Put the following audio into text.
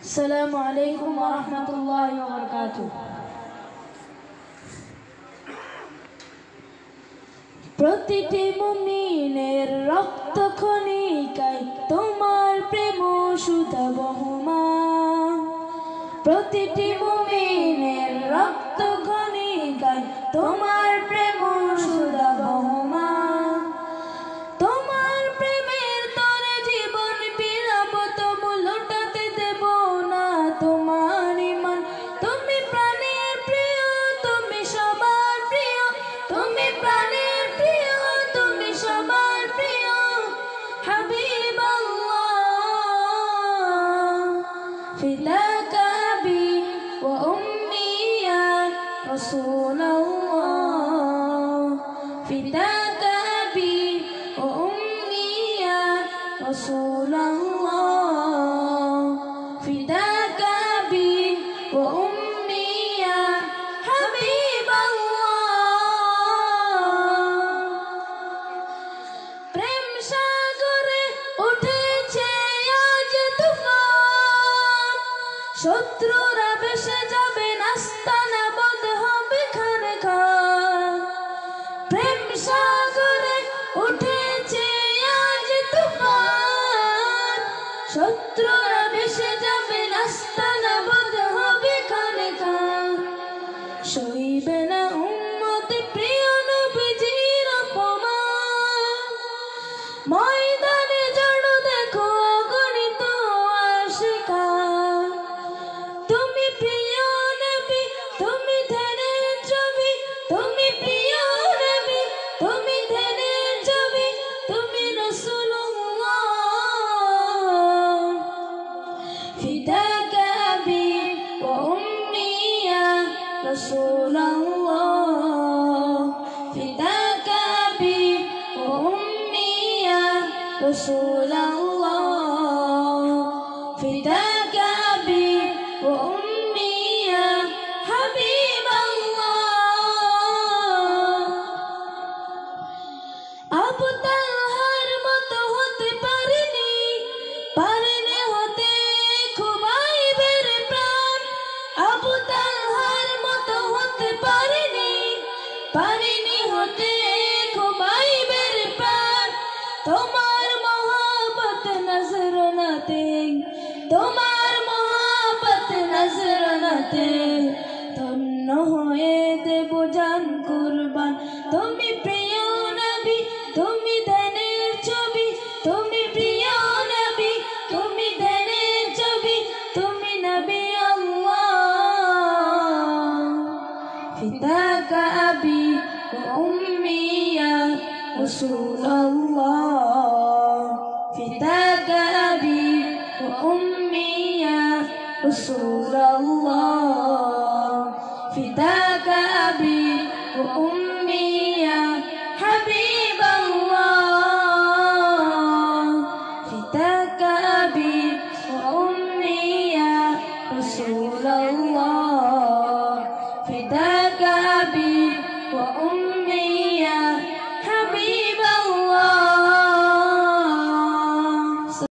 السلام عليكم ورحمة الله وبركاته. প্রতিটি মুমিনের রক্ত খনিকায় তোমার প্রেম সুধা বহমান। প্রতিটি মুমিনের রক্ত খনিকায় তোমার প্রেম সুধা বহমান। তোমার প্রেমের তরে জীবন বিলাপ তবু লুটাতে দেব না তোমার ঈমান। তুমি প্রাণের প্রিয়, তুমি সবার প্রিয়, তুমি প্রাণের প্রিয়, তুমি সবার প্রিয় হাবিবাল্লাহ। ফিদাকা আবি ওয়া উম্মি ইয়া রাসূলাল্লাহ। ফিদাকা আবি ওয়া উম্মি ইয়া রাসূলাল্লাহ। ফিদাকা আবি ওয়া উম্মি ইয়া হাবিবাল্লাহ। প্রেম সাগরে উঠেছে আজ তুফান, শত্রুরা ভেসে যাবে নাস্তানা বন্ধ হবে খানখান। প্রেম সাগরে উঠেছে আজ তুফান, শত্রুরা ভেসে যাবে নাস্তানা বন্ধ হবে খানখান। সইবে না উম্মতে প্রিয় নবীজির অপমান। ময়দানে জড়ো দেখো অগণিত আশিকান। তুমি প্রিয় নবী, তুমি ধ্যানের ছবি, তুমি প্রিয় নবী, তুমি ধ্যানের ছবি, তুমি রাসূলুল্লাহ। ফিদাকা আবি ওয়া উম্মি ইয়া রাসূলাল্লাহ। ফিদাকা আবি ওয়া উম্মি ইয়া রাসূলাল্লাহ। ফিদাকা আবি ওয়া উম্মি ইয়া হাবিবাল্লাহ। আবু তালহার মতো হতে পারিনি, পারিনি হতে খুবাইবের প্রাণ। আবু তালহার মতো হতে পারিনি, পারিনি হতে খুবাইবের প্রাণ। তোমার মোহাব্বত নজরানাতে, তোমার মোহাব্বত নজরানাতে ধন্য হয়ে দেব জান কুরবান। তুমি প্রিয় নবী, তুমি ধ্যানের ছবি, তুমি প্রিয় নবী, তুমি ধ্যানের ছবি, তুমি নবী আল্লাহ। ফিদাকা আবি ওয়া উম্মি ইয়া রাসূলাল্লাহ। ফিদাকা আবি ওয়া উম্মি ইয়া রাসূলাল্লাহ। ফিদাকা আবি ওয়া উম্মি ইয়া হাবিবাল্লাহ। ফিদাকা আবি ওয়া উম্মি ইয়া রাসূলাল্লাহ।